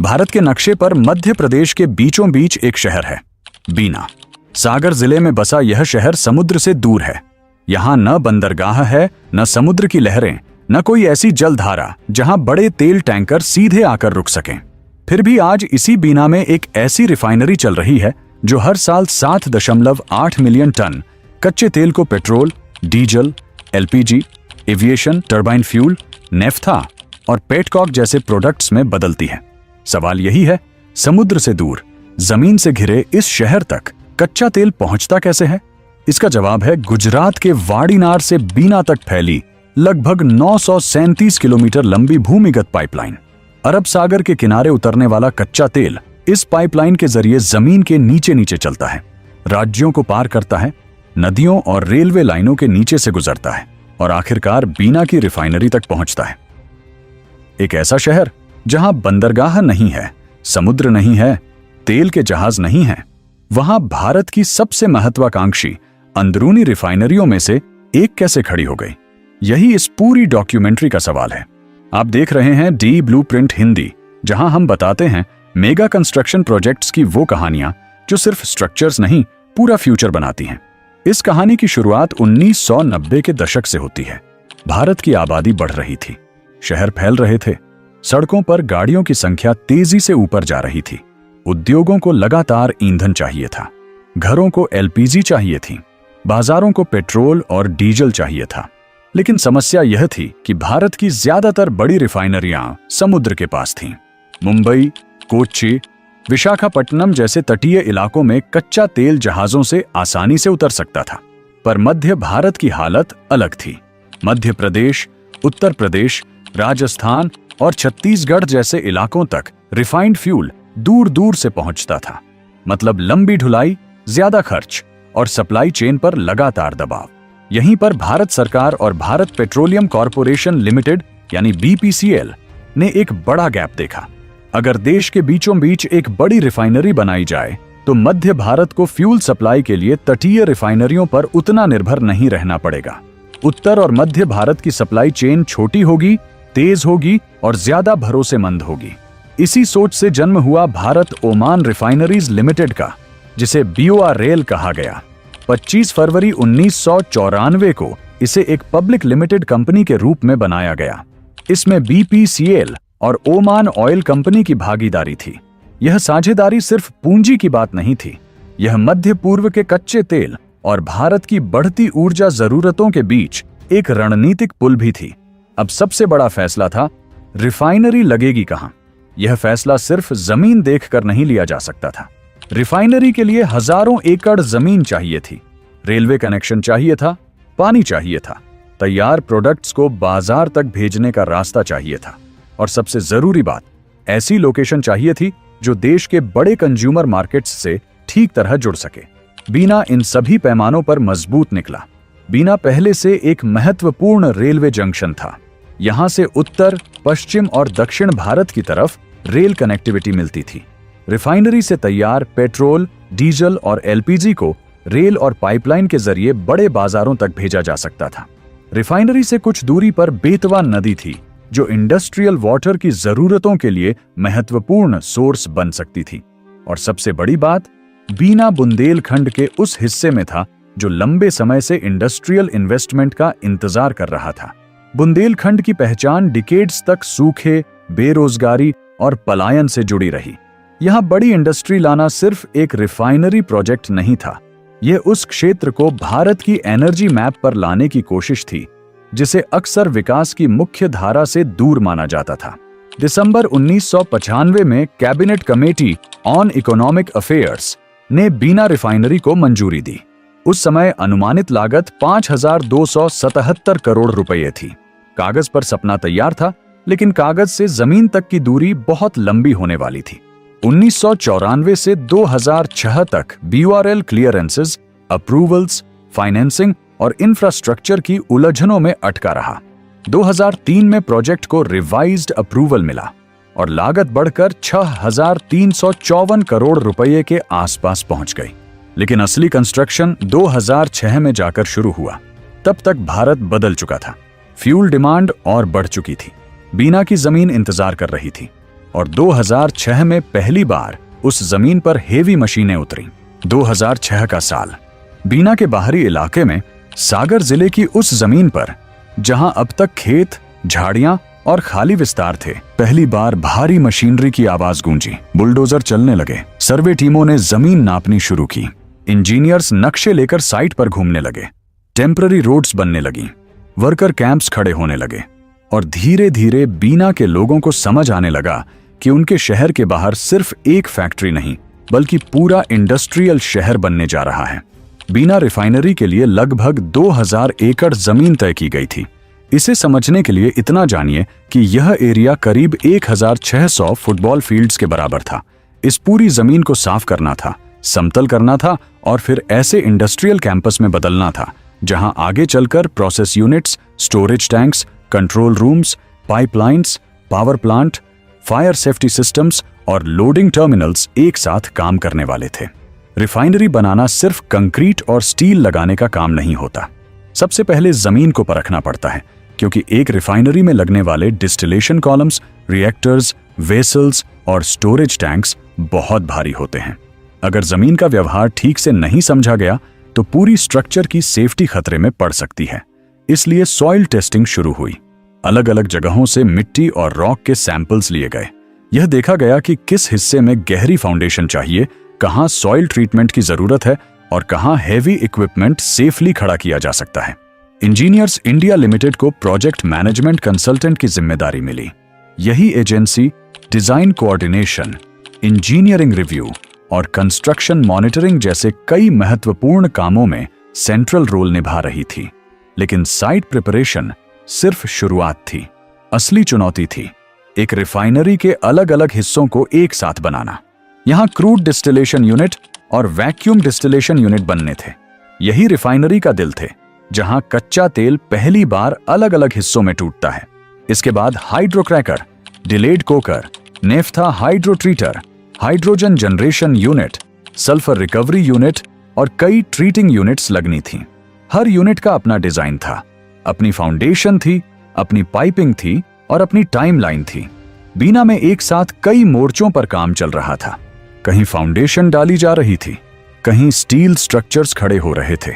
भारत के नक्शे पर मध्य प्रदेश के बीचों बीच एक शहर है, बीना। सागर जिले में बसा यह शहर समुद्र से दूर है। यहाँ न बंदरगाह है, न समुद्र की लहरें, न कोई ऐसी जलधारा जहां बड़े तेल टैंकर सीधे आकर रुक सकें। फिर भी आज इसी बीना में एक ऐसी रिफाइनरी चल रही है जो हर साल 7.8 मिलियन टन कच्चे तेल को petrol, diesel, LPG, aviation, turbine fuel, naphtha और पेटकॉक जैसे प्रोडक्ट्स में बदलती है। सवाल यही है, समुद्र से दूर, जमीन से घिरे इस शहर तक कच्चा तेल पहुंचता कैसे है? इसका जवाब है गुजरात के वाड़ीनार से बीना तक फैली लगभग 937 किलोमीटर लंबी भूमिगत पाइपलाइन। अरब सागर के किनारे उतरने वाला कच्चा तेल इस पाइपलाइन के जरिए जमीन के नीचे नीचे चलता है, राज्यों को पार करता है, नदियों और रेलवे लाइनों के नीचे से गुजरता है और आखिरकार बीना की रिफाइनरी तक पहुंचता है। एक ऐसा शहर जहां बंदरगाह नहीं है, समुद्र नहीं है, तेल के जहाज नहीं है, वहां भारत की सबसे महत्वाकांक्षी अंदरूनी रिफाइनरियों में से एक कैसे खड़ी हो गई? यही इस पूरी डॉक्यूमेंट्री का सवाल है। आप देख रहे हैं डी ब्लूप्रिंट हिंदी, जहां हम बताते हैं मेगा कंस्ट्रक्शन प्रोजेक्ट्स की वो कहानियां जो सिर्फ स्ट्रक्चर्स नहीं, पूरा फ्यूचर बनाती हैं। इस कहानी की शुरुआत 1990 के दशक से होती है। भारत की आबादी बढ़ रही थी, शहर फैल रहे थे, सड़कों पर गाड़ियों की संख्या तेजी से ऊपर जा रही थी, उद्योगों को लगातार ईंधन चाहिए था, घरों को एलपीजी चाहिए थी, बाजारों को पेट्रोल और डीजल चाहिए था। लेकिन समस्या यह थी कि भारत की ज्यादातर बड़ी रिफाइनरियां समुद्र के पास थीं। मुंबई, कोच्चि, विशाखापट्टनम जैसे तटीय इलाकों में कच्चा तेल जहाजों से आसानी से उतर सकता था, पर मध्य भारत की हालत अलग थी। मध्य प्रदेश, उत्तर प्रदेश, राजस्थान और छत्तीसगढ़ जैसे इलाकों तक रिफाइंड फ्यूल दूर दूर से पहुंचता था। मतलब लंबी ढुलाई, ज्यादा खर्च और सप्लाई चेन पर लगातार दबाव। यहीं पर भारत सरकार और भारत पेट्रोलियम कॉरपोरेशन लिमिटेड यानी बीपीसीएल ने एक बड़ा गैप देखा। अगर देश के बीचों बीच एक बड़ी रिफाइनरी बनाई जाए तो मध्य भारत को फ्यूल सप्लाई के लिए तटीय रिफाइनरियों पर उतना निर्भर नहीं रहना पड़ेगा। उत्तर और मध्य भारत की सप्लाई चेन छोटी होगी, तेज होगी और ज्यादा भरोसेमंद होगी। इसी सोच से जन्म हुआ भारत ओमान रिफाइनरीज लिमिटेड का, जिसे बीओआरएल कहा गया। 25 फरवरी 1994 को इसे एक पब्लिक लिमिटेड कंपनी के रूप में बनाया गया। इसमें बीपीसीएल और ओमान ऑयल कंपनी की भागीदारी थी। यह साझेदारी सिर्फ पूंजी की बात नहीं थी, यह मध्य पूर्व के कच्चे तेल और भारत की बढ़ती ऊर्जा जरूरतों के बीच एक रणनीतिक पुल भी थी। अब सबसे बड़ा फैसला था, रिफाइनरी लगेगी कहां? यह फैसला सिर्फ जमीन देखकर नहीं लिया जा सकता था। रिफाइनरी के लिए हजारों एकड़ जमीन चाहिए थी, रेलवे कनेक्शन चाहिए था, पानी चाहिए था, तैयार प्रोडक्ट्स को बाजार तक भेजने का रास्ता चाहिए था और सबसे जरूरी बात, ऐसी लोकेशन चाहिए थी जो देश के बड़े कंज्यूमर मार्केट्स से ठीक तरह जुड़ सके। बीना इन सभी पैमानों पर मजबूत निकला। बीना पहले से एक महत्वपूर्ण रेलवे जंक्शन था। यहां से उत्तर, पश्चिम और दक्षिण भारत की तरफ रेल कनेक्टिविटी मिलती थी। रिफाइनरी से तैयार पेट्रोल, डीजल और एलपीजी को रेल और पाइपलाइन के जरिए बड़े बाजारों तक भेजा जा सकता था। रिफाइनरी से कुछ दूरी पर बेतवा नदी थी, जो इंडस्ट्रियल वाटर की जरूरतों के लिए महत्वपूर्ण सोर्स बन सकती थी। और सबसे बड़ी बात, बीना बुंदेलखंड के उस हिस्से में था जो लंबे समय से इंडस्ट्रियल इन्वेस्टमेंट का इंतजार कर रहा था। बुंदेलखंड की पहचान डिकेड्स तक सूखे, बेरोजगारी और पलायन से जुड़ी रही। यहां बड़ी इंडस्ट्री लाना सिर्फ एक रिफाइनरी प्रोजेक्ट नहीं था, यह उस क्षेत्र को भारत की एनर्जी मैप पर लाने की कोशिश थी, जिसे अक्सर विकास की मुख्य धारा से दूर माना जाता था। दिसंबर 1995 में cabinet committee on economic affairs ने बीना रिफाइनरी को मंजूरी दी। उस समय अनुमानित लागत 5,277 करोड़ रुपए थी। कागज पर सपना तैयार था, लेकिन कागज से जमीन तक की दूरी बहुत लंबी होने वाली थी। 1994 से 2006 तक बीओआरएल क्लियरेंसेस, अप्रूवल्स, फाइनेंसिंग और इंफ्रास्ट्रक्चर की उलझनों में अटका रहा। 2003 में प्रोजेक्ट को रिवाइज्ड अप्रूवल मिला और लागत बढ़कर 6,354 करोड़ रुपए के आसपास पहुंच गई। लेकिन असली कंस्ट्रक्शन 2006 में जाकर शुरू हुआ। तब तक भारत बदल चुका था, फ्यूल डिमांड और बढ़ चुकी थी। बीना की जमीन इंतजार कर रही थी। और 2006 में पहली बार उस जमीन पर हेवी मशीनें उतरी। 2006 का साल बीना के बाहरी इलाके में सागर जिले की उस जमीन पर जहां अब तक खेत, झाड़ियां और खाली विस्तार थे, पहली बार भारी मशीनरी की आवाज गूंजी। बुलडोजर चलने लगे, सर्वे टीमों ने जमीन नापनी शुरू की, इंजीनियर्स नक्शे लेकर साइट पर घूमने लगे, टेम्पररी रोड्स बनने लगी, वर्कर कैंप्स खड़े होने लगे और धीरे धीरे बीना के लोगों को समझ आने लगा कि उनके शहर के बाहर सिर्फ एक फैक्ट्री नहीं बल्कि पूरा इंडस्ट्रियल शहर बनने जा रहा है। बीना रिफाइनरी के लिए लगभग 2000 एकड़ जमीन तय की गई थी। इसे समझने के लिए इतना जानिए कि यह एरिया करीब 1600 फुटबॉल फील्ड्स के बराबर था। इस पूरी जमीन को साफ करना था, समतल करना था और फिर ऐसे इंडस्ट्रियल कैंपस में बदलना था जहां आगे चलकर process units, storage tanks, control rooms, pipelines, power plant, fire safety systems और लोडिंग टर्मिनल्स एक साथ काम करने वाले थे। रिफाइनरी बनाना सिर्फ कंक्रीट और स्टील लगाने का काम नहीं होता। सबसे पहले जमीन को परखना पड़ता है, क्योंकि एक रिफाइनरी में लगने वाले डिस्टिलेशन कॉलम्स, रिएक्टर्स, वेसल्स और स्टोरेज टैंक्स बहुत भारी होते हैं। अगर जमीन का व्यवहार ठीक से नहीं समझा गया तो पूरी स्ट्रक्चर की सेफ्टी खतरे में पड़ सकती है। इसलिए सॉइल टेस्टिंग शुरू हुई। अलग अलग जगहों से मिट्टी और रॉक के सैंपल्स लिए गए। यह देखा गया कि किस हिस्से में गहरी फाउंडेशन चाहिए, कहां सॉइल ट्रीटमेंट की जरूरत है और कहां हेवी इक्विपमेंट सेफली खड़ा किया जा सकता है। इंजीनियर्स इंडिया लिमिटेड को प्रोजेक्ट मैनेजमेंट कंसल्टेंट की जिम्मेदारी मिली। यही agency design coordination, engineering review और कंस्ट्रक्शन मॉनिटरिंग जैसे कई महत्वपूर्ण कामों में सेंट्रल रोल निभा रही थी। लेकिन साइट प्रिपरेशन सिर्फ शुरुआत थी। असली चुनौती थी एक रिफाइनरी के अलग अलग हिस्सों को एक साथ बनाना। यहां क्रूड डिस्टिलेशन यूनिट और वैक्यूम डिस्टिलेशन यूनिट बनने थे। यही रिफाइनरी का दिल थे, जहां कच्चा तेल पहली बार अलग अलग हिस्सों में टूटता है। इसके बाद hydrocracker, delayed coker, naphtha hydrotreater, hydrogen generation unit, sulphur recovery unit और कई ट्रीटिंग यूनिट्स लगनी थीं। हर यूनिट का अपना डिजाइन था, अपनी फाउंडेशन थी, अपनी पाइपिंग थी और अपनी टाइमलाइन थी। बीना में एक साथ कई मोर्चों पर काम चल रहा था। कहीं फाउंडेशन डाली जा रही थी, कहीं स्टील स्ट्रक्चर्स खड़े हो रहे थे,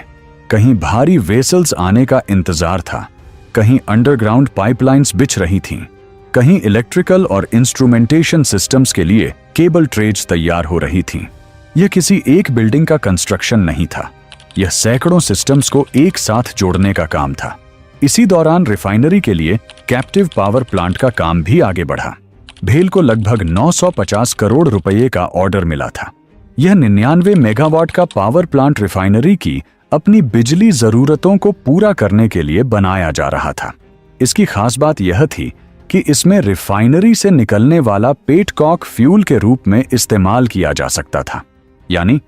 कहीं भारी वेसल्स आने का इंतजार था, कहीं अंडरग्राउंड पाइपलाइंस बिछ रही थीं, कहीं इलेक्ट्रिकल और इंस्ट्रूमेंटेशन सिस्टम्स के लिए केबल ट्रेज तैयार हो रही थीं। यह किसी एक बिल्डिंग का कंस्ट्रक्शन नहीं था, यह सैकड़ों सिस्टम्स को एक साथ जोड़ने का काम था। इसी दौरान रिफाइनरी के लिए कैप्टिव पावर प्लांट का काम भी आगे बढ़ा। भेल को लगभग 950 करोड़ रुपए का ऑर्डर मिला था। यह 99 मेगावाट का पावर प्लांट रिफाइनरी की अपनी बिजली जरूरतों को पूरा करने के लिए बनाया जा रहा था। इसकी खास बात यह थी कि इसमें रिफाइनरी से निकलने वाला पेटकॉक फ्यूल के रूप में इस्तेमाल किया जा सकता था। यानी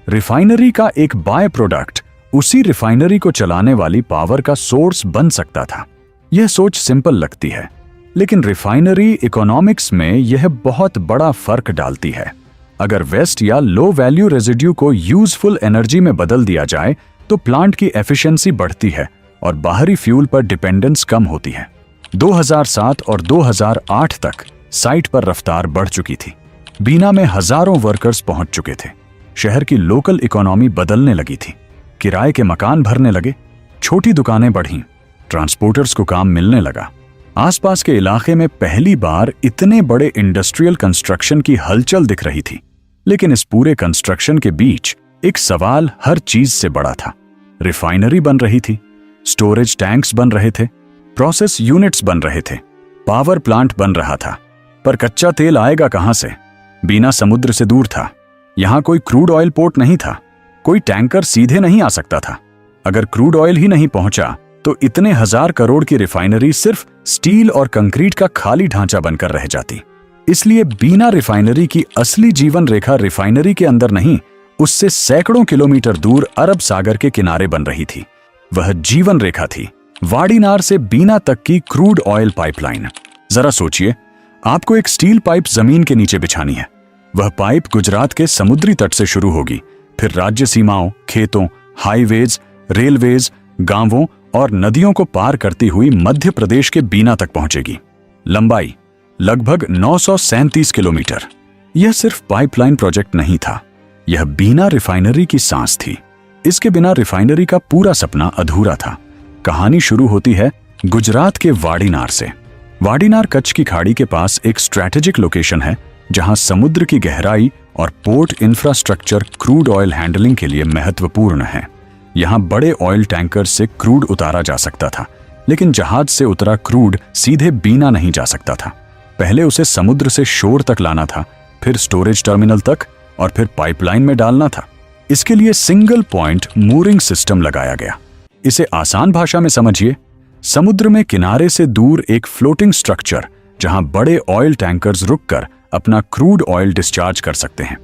रिफाइनरी का एक बाय प्रोडक्ट उसी रिफाइनरी को चलाने वाली पावर का सोर्स बन सकता था। यह सोच सिंपल लगती है, लेकिन रिफाइनरी इकोनॉमिक्स में यह बहुत बड़ा फर्क डालती है। अगर वेस्ट या लो वैल्यू रेजिड्यू को यूजफुल एनर्जी में बदल दिया जाए तो प्लांट की एफिशिएंसी बढ़ती है और बाहरी फ्यूल पर डिपेंडेंस कम होती है। 2007 और 2008 तक साइट पर रफ्तार बढ़ चुकी थी। बीना में हजारों वर्कर्स पहुंच चुके थे। शहर की लोकल इकोनॉमी बदलने लगी थी। किराए के मकान भरने लगे, छोटी दुकानें बढ़ीं, ट्रांसपोर्टर्स को काम मिलने लगा। आसपास के इलाके में पहली बार इतने बड़े इंडस्ट्रियल कंस्ट्रक्शन की हलचल दिख रही थी। लेकिन इस पूरे कंस्ट्रक्शन के बीच एक सवाल हर चीज से बड़ा था। रिफाइनरी बन रही थी, स्टोरेज टैंक्स बन रहे थे, प्रोसेस यूनिट्स बन रहे थे, पावर प्लांट बन रहा था, पर कच्चा तेल आएगा कहां से? बीना समुद्र से दूर था। यहां कोई क्रूड ऑयल पोर्ट नहीं था, कोई टैंकर सीधे नहीं आ सकता था। अगर क्रूड ऑयल ही नहीं पहुंचा तो इतने हजार करोड़ की रिफाइनरी सिर्फ स्टील और कंक्रीट का खाली ढांचा बनकर रह जाती। इसलिए बीना रिफाइनरी की असली जीवन रेखा रिफाइनरी के अंदर नहीं, उससे सैकड़ों किलोमीटर दूर अरब सागर के किनारे बन रही थी। वह जीवन रेखा थी, वाड़ीनार से बीना तक की क्रूड ऑयल पाइपलाइन। जरा सोचिए, आपको एक स्टील पाइप जमीन के नीचे बिछानी है। वह पाइप गुजरात के समुद्री तट से शुरू होगी, फिर राज्य सीमाओं, खेतों, हाईवेज, रेलवेज, गांवों और नदियों को पार करती हुई मध्य प्रदेश के बीना तक पहुंचेगी। लंबाई लगभग 937 किलोमीटर। यह सिर्फ पाइपलाइन प्रोजेक्ट नहीं था, यह बीना रिफाइनरी की सांस थी। इसके बिना रिफाइनरी का पूरा सपना अधूरा था। कहानी शुरू होती है गुजरात के वाडीनार से। वाडीनार कच्छ की खाड़ी के पास एक स्ट्रैटेजिक लोकेशन है, जहां समुद्र की गहराई और port infrastructure crude oil handling के लिए महत्वपूर्ण है। यहां बड़े ऑयल टैंकर से क्रूड उतारा जा सकता था, लेकिन जहाज से उतरा क्रूड सीधे बीना नहीं जा सकता था। पहले उसे समुद्र से शोर तक लाना था, फिर स्टोरेज टर्मिनल तक और फिर पाइपलाइन में डालना था। इसके लिए सिंगल पॉइंट मूरिंग सिस्टम लगाया गया। इसे आसान भाषा में समझिए, समुद्र में किनारे से दूर एक फ्लोटिंग स्ट्रक्चर, जहां बड़े ऑयल टैंकर्स रुककर अपना क्रूड ऑयल डिस्चार्ज कर सकते हैं।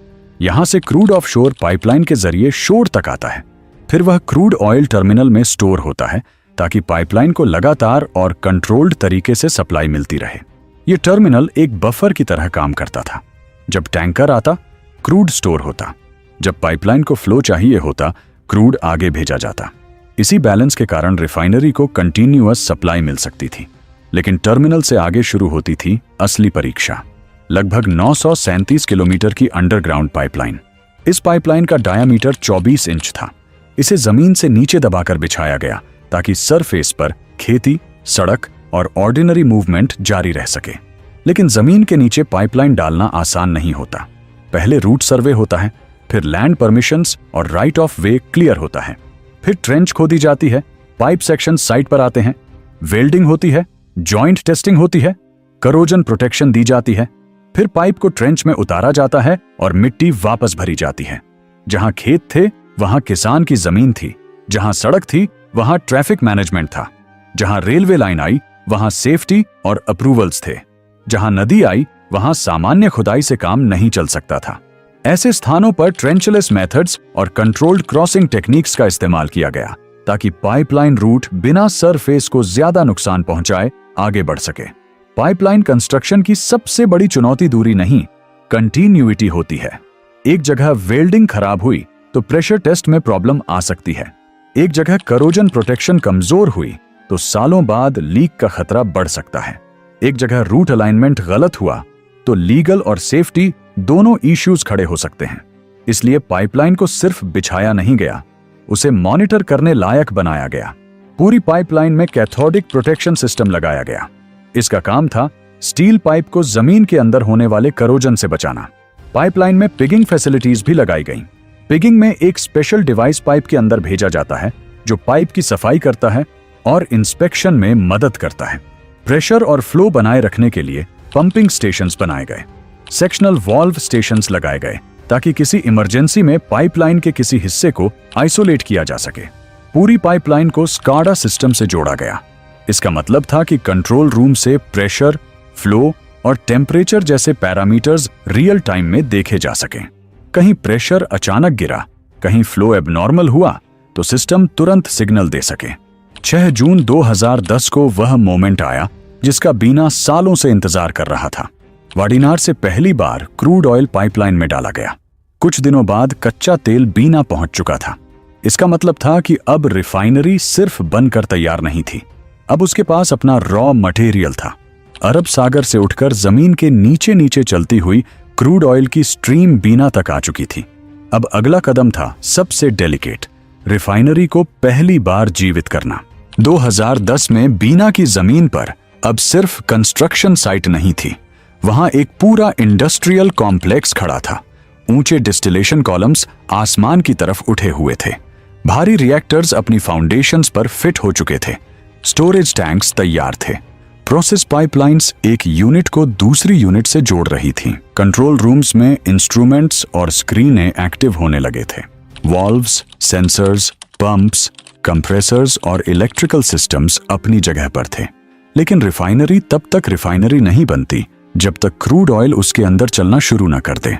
यहां से क्रूड ऑफशोर पाइपलाइन के जरिए शोर तक आता है, फिर वह क्रूड ऑयल टर्मिनल में स्टोर होता है, ताकि पाइपलाइन को लगातार और कंट्रोल्ड तरीके से सप्लाई मिलती रहे। यह टर्मिनल एक बफर की तरह काम करता था। जब टैंकर आता, क्रूड स्टोर होता, जब पाइपलाइन को फ्लो चाहिए होता, क्रूड आगे भेजा जाता। इसी बैलेंस के कारण रिफाइनरी को कंटिन्यूअस सप्लाई मिल सकती थी। लेकिन टर्मिनल से आगे शुरू होती थी असली परीक्षा। लगभग 937 किलोमीटर की अंडरग्राउंड पाइपलाइन। इस पाइपलाइन का डायामीटर 24 इंच था। इसे जमीन से नीचे दबाकर बिछाया गया, ताकि सरफेस पर खेती, सड़क और ऑर्डिनरी मूवमेंट जारी रह सके। लेकिन जमीन के नीचे पाइपलाइन डालना आसान नहीं होता। पहले रूट सर्वे होता है, फिर लैंड परमिशंस और राइट ऑफ वे क्लियर होता है, फिर ट्रेंच खोदी जाती है, पाइप सेक्शन साइट पर आते हैं, वेल्डिंग होती है, जॉइंट टेस्टिंग होती है, करोजन प्रोटेक्शन दी जाती है, फिर पाइप को ट्रेंच में उतारा जाता है और मिट्टी वापस भरी जाती है। जहां खेत थे वहां किसान की जमीन थी, जहां सड़क थी वहां ट्रैफिक मैनेजमेंट था, जहां रेलवे लाइन आई वहां सेफ्टी और अप्रूवल्स थे, जहां नदी आई वहां सामान्य खुदाई से काम नहीं चल सकता था। ऐसे स्थानों पर ट्रेंचलेस मेथड्स और कंट्रोल्ड क्रॉसिंग टेक्निक्स का इस्तेमाल किया गया, ताकि पाइपलाइन रूट बिना सरफेस को ज्यादा नुकसान पहुंचाए आगे बढ़ सके। पाइपलाइन कंस्ट्रक्शन की सबसे बड़ी चुनौती दूरी नहीं, कंटिन्यूटी होती है। एक जगह वेल्डिंग खराब हुई तो प्रेशर टेस्ट में प्रॉब्लम आ सकती है। एक जगह करोजन प्रोटेक्शन कमजोर हुई तो सालों बाद लीक का खतरा बढ़ सकता है। एक जगह रूट अलाइनमेंट गलत हुआ तो लीगल और सेफ्टी दोनों इश्यूज खड़े हो सकते हैं। इसलिए पाइपलाइन को सिर्फ बिछाया नहीं गया, उसे मॉनिटर करने लायक बनाया गया। पूरी पाइपलाइन में कैथोडिक प्रोटेक्शन सिस्टम लगाया गया। इसका काम था स्टील पाइप को जमीन के अंदर होने वाले करोजन से बचाना। पाइपलाइन में पिगिंग फैसिलिटीज भी लगाई गई। पिगिंग में एक स्पेशल डिवाइस पाइप के अंदर भेजा जाता है, जो पाइप की सफाई करता है और इंस्पेक्शन में मदद करता है। प्रेशर और फ्लो बनाए रखने के लिए पंपिंग स्टेशंस बनाए गए, सेक्शनल वाल्व स्टेशंस लगाए गए, ताकि किसी इमरजेंसी में पाइपलाइन के किसी हिस्से को आइसोलेट किया जा सके। पूरी पाइपलाइन को स्काडा सिस्टम से जोड़ा गया। इसका मतलब था कि कंट्रोल रूम से प्रेशर, फ्लो और टेम्परेचर जैसे पैरामीटर्स रियल टाइम में देखे जा सकें। कहीं प्रेशर अचानक गिरा, कहीं फ्लो एबनॉर्मल हुआ, तो सिस्टम तुरंत सिग्नल दे सके। 6 जून 2010 को वह मोमेंट आया जिसका बीना सालों से इंतजार कर रहा था। वाडीनार से पहली बार क्रूड ऑयल पाइपलाइन में डाला गया। कुछ दिनों बाद कच्चा तेल बीना पहुंच चुका था। इसका मतलब था कि अब रिफाइनरी सिर्फ बनकर तैयार नहीं थी, अब उसके पास अपना रॉ मटेरियल था। अरब सागर से उठकर जमीन के नीचे नीचे चलती हुई क्रूड ऑयल की स्ट्रीम बीना तक आ चुकी थी। अब अगला कदम था सबसे डेलिकेट, रिफाइनरी को पहली बार जीवित करना। 2010 में बीना की जमीन पर अब सिर्फ कंस्ट्रक्शन साइट नहीं थी, वहां एक पूरा इंडस्ट्रियल कॉम्प्लेक्स खड़ा था। ऊंचे डिस्टिलेशन कॉलम्स आसमान की तरफ उठे हुए थे, भारी रिएक्टर्स अपनी फाउंडेशंस पर फिट हो चुके थे, स्टोरेज टैंक्स तैयार थे, प्रोसेस पाइपलाइंस एक यूनिट को दूसरी यूनिट से जोड़ रही थीं। कंट्रोल रूम्स में इंस्ट्रूमेंट्स और स्क्रीनें एक्टिव होने लगे थे। वॉल्व्स, सेंसर्स, पंप्स, कंप्रेसर्स और इलेक्ट्रिकल सिस्टम्स अपनी जगह पर थे। लेकिन रिफाइनरी तब तक रिफाइनरी नहीं बनती जब तक क्रूड ऑयल उसके अंदर चलना शुरू न कर दे।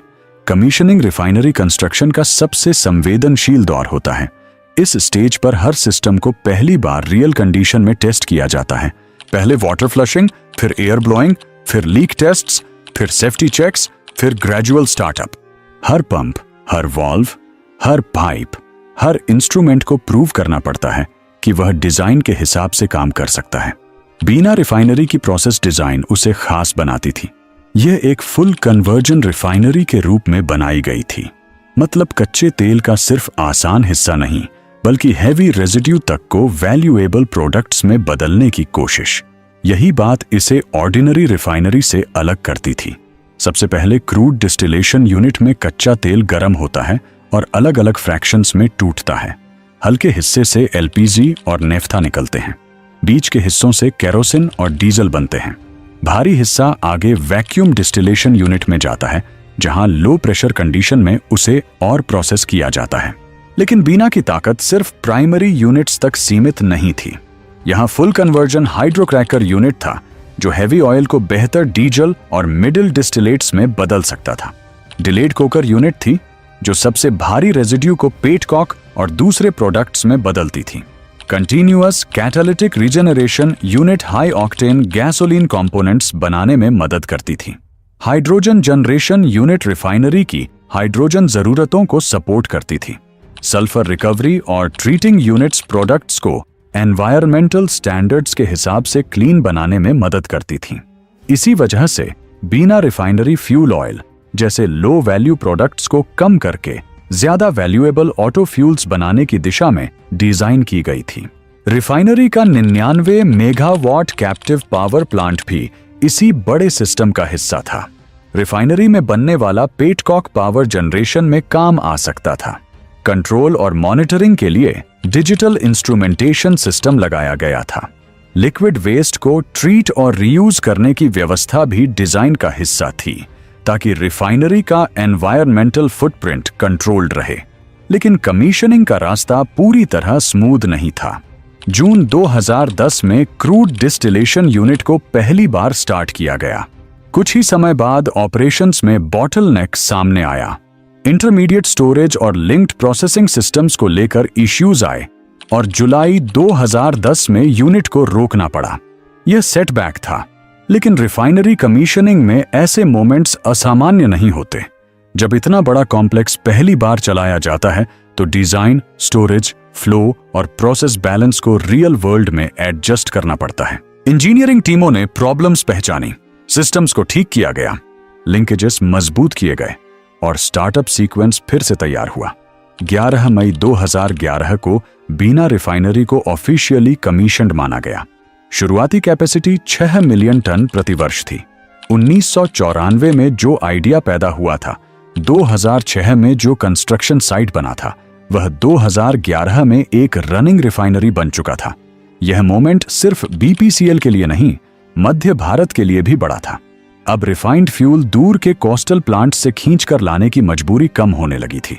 कमीशनिंग रिफाइनरी कंस्ट्रक्शन का सबसे संवेदनशील दौर होता है। इस स्टेज पर हर सिस्टम को पहली बार रियल कंडीशन में टेस्ट किया जाता है। पहले वाटर फ्लशिंग, फिर एयर ब्लोइंग, फिर लीक टेस्ट्स, फिर सेफ्टी चेक्स, फिर ग्रेजुअल स्टार्टअप। हर पंप, हर वाल्व, हर पाइप, हर इंस्ट्रूमेंट को प्रूव करना पड़ता है कि वह डिजाइन के हिसाब से काम कर सकता है। बीना रिफाइनरी की प्रोसेस डिजाइन उसे खास बनाती थी। यह एक फुल कन्वर्जन रिफाइनरी के रूप में बनाई गई थी, मतलब कच्चे तेल का सिर्फ आसान हिस्सा नहीं बल्कि हैवी रेजिड्यू तक को वैल्यूएबल प्रोडक्ट्स में बदलने की कोशिश। यही बात इसे ऑर्डिनरी रिफाइनरी से अलग करती थी। सबसे पहले क्रूड डिस्टिलेशन यूनिट में कच्चा तेल गर्म होता है और अलग अलग फ्रैक्शंस में टूटता है। हल्के हिस्से से एलपीजी और नेफ्था निकलते हैं, बीच के हिस्सों से केरोसिन और डीजल बनते हैं। भारी हिस्सा आगे वैक्यूम डिस्टिलेशन यूनिट में जाता है, जहां लो प्रेशर कंडीशन में उसे और प्रोसेस किया जाता है। लेकिन बीना की ताकत सिर्फ प्राइमरी यूनिट्स तक सीमित नहीं थी। यहां फुल कन्वर्जन हाइड्रोक्रैकर यूनिट था, जो हैवी ऑयल को बेहतर डीजल और मिडिल डिस्टिलेट्स में बदल सकता था। डिलेड कोकर यूनिट थी, जो सबसे भारी रेजिड्यू को पेटकॉक और दूसरे प्रोडक्ट्स में बदलती थी। Continuous catalytic regeneration unit high octane gasoline components बनाने में मदद करती थी। हाइड्रोजन जनरेशन यूनिट रिफाइनरी की हाइड्रोजन जरूरतों को सपोर्ट करती थी। सल्फर रिकवरी और ट्रीटिंग यूनिट्स प्रोडक्ट्स को एनवायरमेंटल स्टैंडर्ड्स के हिसाब से क्लीन बनाने में मदद करती थी। इसी वजह से बीना रिफाइनरी फ्यूल ऑयल जैसे लो वैल्यू प्रोडक्ट्स को कम करके ज्यादा वैल्यूएबल ऑटो फ्यूल्स बनाने की दिशा में डिजाइन की गई थी। रिफाइनरी का 99 मेगावाट कैप्टिव पावर प्लांट भी इसी बड़े सिस्टम का हिस्सा था। रिफाइनरी में बनने वाला पेटकॉक पावर जनरेशन में काम आ सकता था। कंट्रोल और मॉनिटरिंग के लिए डिजिटल इंस्ट्रूमेंटेशन सिस्टम लगाया गया था। लिक्विड वेस्ट को ट्रीट और रीयूज करने की व्यवस्था भी डिजाइन का हिस्सा थी, ताकि रिफाइनरी का एनवायरमेंटल फुटप्रिंट कंट्रोल्ड रहे। लेकिन कमीशनिंग का रास्ता पूरी तरह स्मूथ नहीं था। जून 2010 में क्रूड डिस्टिलेशन यूनिट को पहली बार स्टार्ट किया गया। कुछ ही समय बाद ऑपरेशंस में बॉटलनेक सामने आया। इंटरमीडिएट स्टोरेज और लिंक्ड प्रोसेसिंग सिस्टम्स को लेकर इश्यूज आए और जुलाई 2010 में यूनिट को रोकना पड़ा। यह सेटबैक था, लेकिन रिफाइनरी कमीशनिंग में ऐसे मोमेंट्स असामान्य नहीं होते। जब इतना बड़ा कॉम्प्लेक्स पहली बार चलाया जाता है तो डिजाइन, स्टोरेज, फ्लो और प्रोसेस बैलेंस को रियल वर्ल्ड में एडजस्ट करना पड़ता है। इंजीनियरिंग टीमों ने प्रॉब्लम्स पहचानी, सिस्टम्स को ठीक किया गया, लिंकेजेस मजबूत किए गए और स्टार्टअप सीक्वेंस फिर से तैयार हुआ। 11 मई 2011 को बीना रिफाइनरी को ऑफिशियली कमीशन्ड माना गया। शुरुआती कैपेसिटी 6 मिलियन टन प्रति वर्ष थी। 1994 में जो आइडिया पैदा हुआ था, 2006 में जो कंस्ट्रक्शन साइट बना था, वह 2011 में एक रनिंग रिफाइनरी बन चुका था। यह मोमेंट सिर्फ बीपीसीएल के लिए नहीं, मध्य भारत के लिए भी बड़ा था। अब रिफाइंड फ्यूल दूर के कोस्टल प्लांट से खींचकर लाने की मजबूरी कम होने लगी थी।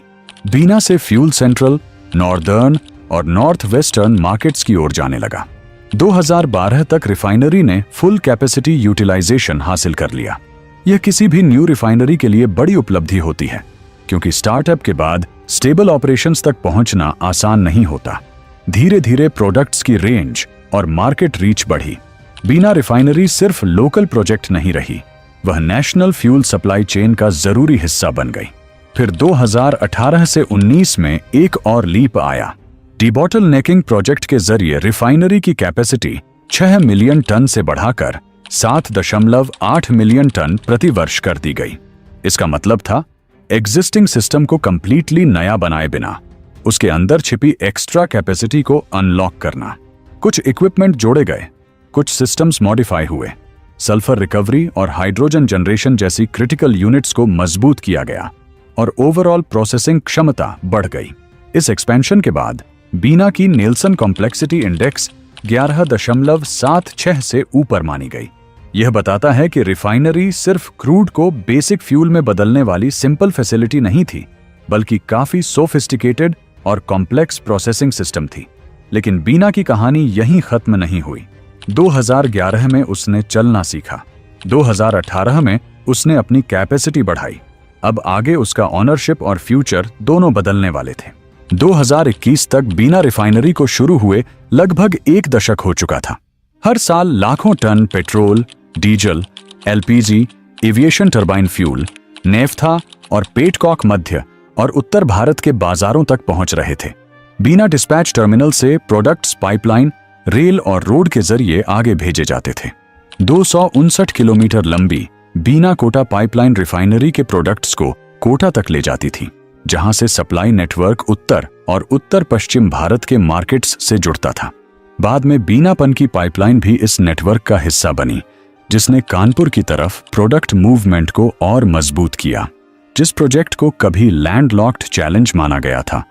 बीना से फ्यूल सेंट्रल, नॉर्दर्न और नॉर्थ वेस्टर्न मार्केट्स की ओर जाने लगा। 2012 तक रिफाइनरी ने फुल कैपेसिटी यूटिलाइजेशन हासिल कर लिया। यह किसी भी न्यू रिफाइनरी के लिए बड़ी उपलब्धि होती है, क्योंकि स्टार्टअप के बाद स्टेबल ऑपरेशंस तक पहुंचना आसान नहीं होता। धीरे धीरे प्रोडक्ट्स की रेंज और मार्केट रीच बढ़ी। बीना रिफाइनरी सिर्फ लोकल प्रोजेक्ट नहीं रही, वह नेशनल फ्यूल सप्लाई चेन का जरूरी हिस्सा बन गई। फिर 2018 से 19 में एक और लीप आया। डीबॉटलनेकिंग प्रोजेक्ट के जरिए रिफाइनरी की कैपेसिटी 6 मिलियन टन से बढ़ाकर 7.8 मिलियन टन प्रति वर्ष कर दी गई। इसका मतलब था एग्जिस्टिंग सिस्टम को कंप्लीटली नया बनाए बिना उसके अंदर छिपी एक्स्ट्रा कैपेसिटी को अनलॉक करना। कुछ इक्विपमेंट जोड़े गए, कुछ सिस्टम्स मॉडिफाई हुए, सल्फर रिकवरी और हाइड्रोजन जनरेशन जैसी क्रिटिकल यूनिट्स को मजबूत किया गया और ओवरऑल प्रोसेसिंग क्षमता बढ़ गई। इस एक्सपेंशन के बाद बीना की नेल्सन कॉम्प्लेक्सिटी इंडेक्स 11.76 से ऊपर मानी गई। यह बताता है कि रिफाइनरी सिर्फ क्रूड को बेसिक फ्यूल में बदलने वाली सिंपल फैसिलिटी नहीं थी, बल्कि काफी सोफिस्टिकेटेड और कॉम्प्लेक्स प्रोसेसिंग सिस्टम थी। लेकिन बीना की कहानी यहीं खत्म नहीं हुई। 2011 में उसने चलना सीखा। 2018 में उसने अपनी कैपेसिटी बढ़ाई। अब आगे उसका ऑनरशिप और फ्यूचर दोनों बदलने वाले थे। 2021 तक बीना रिफाइनरी को शुरू हुए लगभग 1 दशक हो चुका था। हर साल लाखों tonne petrol, diesel, LPG, aviation turbine fuel, naphtha और पेटकॉक मध्य और उत्तर भारत के बाजारों तक पहुंच रहे थे। बीना डिस्पैच टर्मिनल से प्रोडक्ट्स पाइपलाइन रेल और रोड के जरिए आगे भेजे जाते थे। 259 किलोमीटर लंबी बीना कोटा पाइपलाइन रिफाइनरी के प्रोडक्ट्स को कोटा तक ले जाती थी, जहां से सप्लाई नेटवर्क उत्तर और उत्तर पश्चिम भारत के मार्केट्स से जुड़ता था। बाद में बीनापन की पाइपलाइन भी इस नेटवर्क का हिस्सा बनी, जिसने कानपुर की तरफ प्रोडक्ट मूवमेंट को और मजबूत किया। जिस प्रोजेक्ट को कभी लैंडलॉक्ड चैलेंज माना गया था,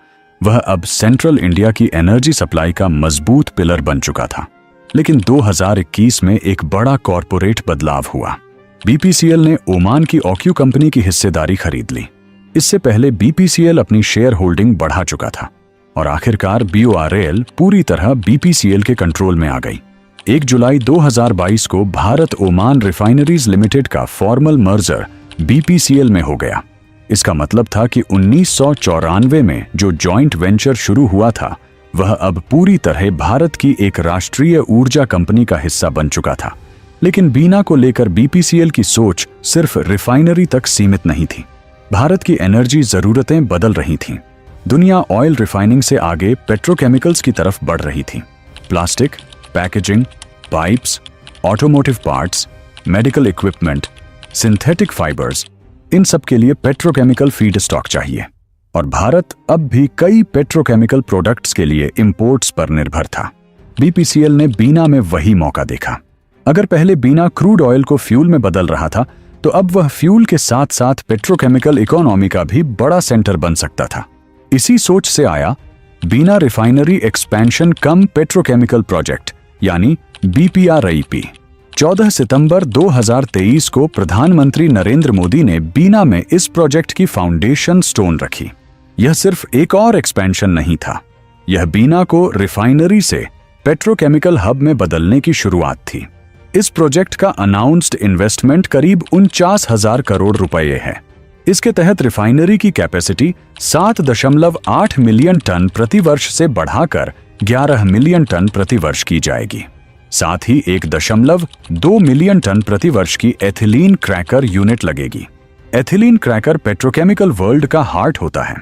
वह अब सेंट्रल इंडिया की एनर्जी सप्लाई का मजबूत पिलर बन चुका था। लेकिन 2021 में एक बड़ा कॉरपोरेट बदलाव हुआ। बीपीसीएल ने ओमान की ऑक्यू कंपनी की हिस्सेदारी खरीद ली। इससे पहले बीपीसीएल अपनी शेयर होल्डिंग बढ़ा चुका था और आखिरकार बीओआरएल पूरी तरह बीपीसीएल के कंट्रोल में आ गई। 1 जुलाई 2022 को भारत ओमान रिफाइनरीज लिमिटेड का फॉर्मल मर्जर बीपीसीएल में हो गया। इसका मतलब था कि 1994 में जो जॉइंट वेंचर शुरू हुआ था, वह अब पूरी तरह भारत की एक राष्ट्रीय ऊर्जा कंपनी का हिस्सा बन चुका था। लेकिन बीना को लेकर बीपीसीएल की सोच सिर्फ रिफाइनरी तक सीमित नहीं थी। भारत की एनर्जी जरूरतें बदल रही थीं। दुनिया ऑयल रिफाइनिंग से आगे पेट्रोकेमिकल्स की तरफ बढ़ रही थी। Plastic, packaging, pipes, automotive parts, medical equipment, synthetic fibres, इन सब के लिए पेट्रोकेमिकल फीड स्टॉक चाहिए और भारत अब भी कई पेट्रोकेमिकल प्रोडक्ट्स के लिए इंपोर्ट्स पर निर्भर था। बीपीसीएल ने बीना में वही मौका देखा। अगर पहले बीना क्रूड ऑयल को फ्यूल में बदल रहा था, तो अब वह फ्यूल के साथ साथ पेट्रोकेमिकल इकोनॉमी का भी बड़ा सेंटर बन सकता था। इसी सोच से आया बीना रिफाइनरी एक्सपेंशन कम पेट्रोकेमिकल प्रोजेक्ट, यानी बीपीआरआईपी। 14 सितंबर 2023 को प्रधानमंत्री नरेंद्र मोदी ने बीना में इस प्रोजेक्ट की फाउंडेशन स्टोन रखी। यह सिर्फ एक और एक्सपेंशन नहीं था, यह बीना को रिफाइनरी से पेट्रोकेमिकल हब में बदलने की शुरुआत थी। इस प्रोजेक्ट का अनाउंस्ड इन्वेस्टमेंट करीब 49,000 करोड़ रुपए है। इसके तहत रिफाइनरी की कैपेसिटी 7.8 मिलियन टन प्रति वर्ष से बढ़ाकर 11 मिलियन टन प्रति वर्ष की जाएगी। साथ ही 1.2 मिलियन टन प्रति वर्ष की एथिलीन क्रैकर यूनिट लगेगी। एथिलीन क्रैकर पेट्रोकेमिकल वर्ल्ड का हार्ट होता है।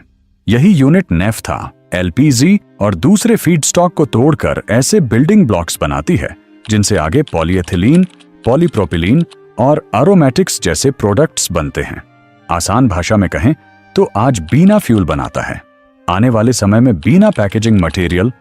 यही यूनिट नेफ्था, एलपीजी और दूसरे फीडस्टॉक को तोड़कर ऐसे बिल्डिंग ब्लॉक्स बनाती है जिनसे आगे पॉलीएथिलीन, पॉलीप्रोपिलीन और एरोमेटिक्स जैसे प्रोडक्ट्स बनते हैं। आसान भाषा में कहें तो आज बीना फ्यूल बनाता है। आने वाले समय में Bina packaging material,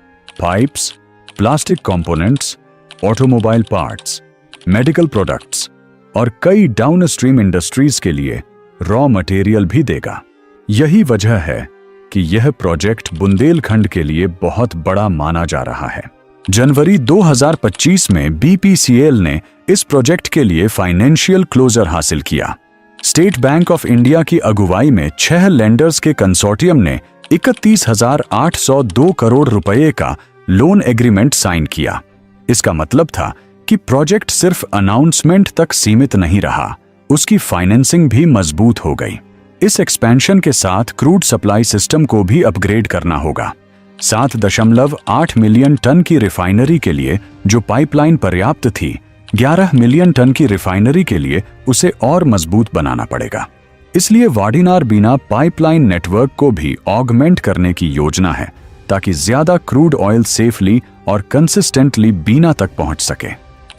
pipes, plastic components, automobile parts, medical products और कई डाउनस्ट्रीम इंडस्ट्रीज के लिए रॉ मटेरियल भी देगा। यही वजह है कि यह प्रोजेक्ट बुंदेलखंड के लिए बहुत बड़ा माना जा रहा है। जनवरी 2025 में बीपीसीएल ने इस प्रोजेक्ट के लिए फाइनेंशियल क्लोजर हासिल किया। स्टेट बैंक ऑफ इंडिया की अगुवाई में 6 लेंडर्स के कंसोर्टियम ने 31,802 करोड़ रुपए का लोन एग्रीमेंट साइन किया। इसका मतलब था कि प्रोजेक्ट सिर्फ अनाउंसमेंट तक सीमित नहीं रहा, उसकी फाइनेंसिंग भी मजबूत हो गई। इस एक्सपेंशन के साथ क्रूड सप्लाई सिस्टम को भी अपग्रेड करना होगा। 7.8 मिलियन टन की रिफाइनरी के लिए जो पाइपलाइन पर्याप्त थी, 11 मिलियन टन की रिफाइनरी के लिए उसे और मजबूत बनाना पड़ेगा। इसलिए वाडिनार बीना पाइपलाइन नेटवर्क को भी ऑगमेंट करने की योजना है, ताकि ज्यादा क्रूड ऑयल सेफली और कंसिस्टेंटली बीना तक पहुंच सके।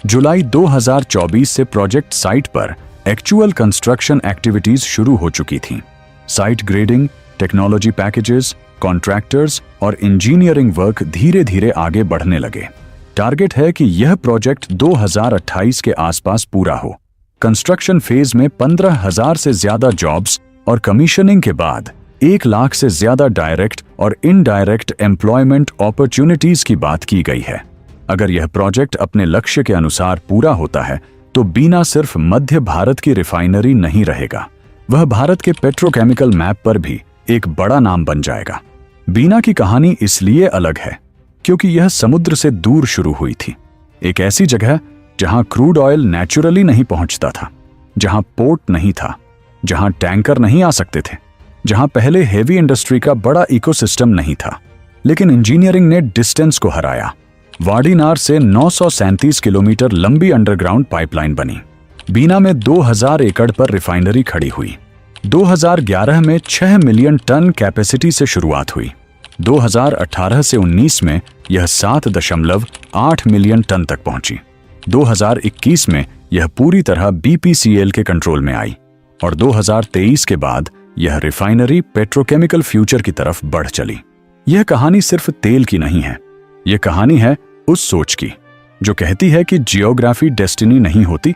जुलाई 2024 से प्रोजेक्ट साइट पर एक्चुअल कंस्ट्रक्शन एक्टिविटीज शुरू हो चुकी थीं। Site grading, technology packages, contractors और इंजीनियरिंग वर्क धीरे धीरे आगे बढ़ने लगे। टारगेट है कि यह प्रोजेक्ट 2028 के आसपास पूरा हो। कंस्ट्रक्शन फेज में 15,000 से ज्यादा जॉब्स और कमीशनिंग के बाद 1 लाख से ज्यादा डायरेक्ट और इनडायरेक्ट एम्प्लॉयमेंट अपॉर्चुनिटीज की बात की गई है। अगर यह प्रोजेक्ट अपने लक्ष्य के अनुसार पूरा होता है, तो बीना सिर्फ मध्य भारत की रिफाइनरी नहीं रहेगा, वह भारत के पेट्रोकेमिकल मैप पर भी एक बड़ा नाम बन जाएगा। बीना की कहानी इसलिए अलग है क्योंकि यह समुद्र से दूर शुरू हुई थी, एक ऐसी जगह जहां क्रूड ऑयल नेचुरली नहीं पहुंचता था, जहां पोर्ट नहीं था, जहां टैंकर नहीं आ सकते थे, जहां पहले हेवी इंडस्ट्री का बड़ा इकोसिस्टम नहीं था। लेकिन इंजीनियरिंग ने डिस्टेंस को हराया। वाडिनार से 937 किलोमीटर लंबी अंडरग्राउंड पाइपलाइन बनी। बीना में 2000 एकड़ पर रिफाइनरी खड़ी हुई। 2011 में 6 मिलियन टन कैपेसिटी से शुरुआत हुई। 2018 से 19 में यह 7.8 मिलियन टन तक पहुंची। 2021 में यह पूरी तरह BPCL के कंट्रोल में आई और 2023 के बाद यह रिफाइनरी पेट्रोकेमिकल फ्यूचर की तरफ बढ़ चली। यह कहानी सिर्फ तेल की नहीं है, यह कहानी है उस सोच की जो कहती है कि जियोग्राफी डेस्टिनी नहीं होती,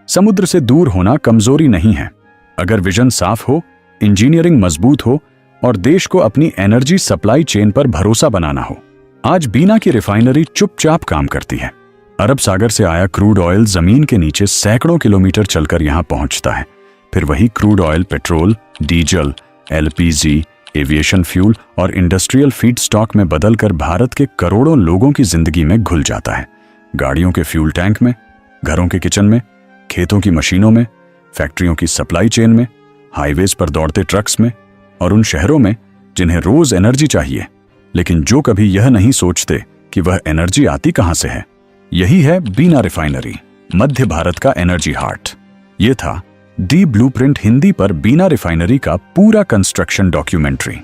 समुद्र से दूर होना कमजोरी नहीं है। अगर विजन साफ हो, इंजीनियरिंग मजबूत हो और देश को अपनी एनर्जी सप्लाई चेन पर भरोसा बनाना हो। आज बीना की रिफाइनरी चुपचाप काम करती है। अरब सागर से आया क्रूड ऑयल जमीन के नीचे सैकड़ों किलोमीटर चलकर यहां पहुंचता है। फिर वही crude oil petrol, diesel, LPG, aviation fuel और इंडस्ट्रियल फीड स्टॉक में बदलकर भारत के करोड़ों लोगों की जिंदगी में घुल जाता है। गाड़ियों के फ्यूल टैंक में, घरों के किचन में, खेतों की मशीनों में, फैक्ट्रियों की सप्लाई चेन में, हाईवेज पर दौड़ते ट्रक्स में और उन शहरों में जिन्हें रोज एनर्जी चाहिए, लेकिन जो कभी यह नहीं सोचते कि वह एनर्जी आती कहां से है। यही है बीना रिफाइनरी, मध्य भारत का एनर्जी हार्ट। ये था दी ब्लूप्रिंट हिंदी पर बीना रिफाइनरी का पूरा कंस्ट्रक्शन डॉक्यूमेंट्री।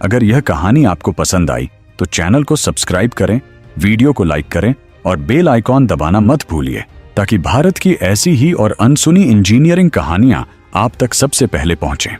अगर यह कहानी आपको पसंद आई तो चैनल को सब्सक्राइब करें, वीडियो को लाइक करें और बेल आइकॉन दबाना मत भूलिए ताकि भारत की ऐसी ही और अनसुनी इंजीनियरिंग कहानियां आप तक सबसे पहले पहुंचें।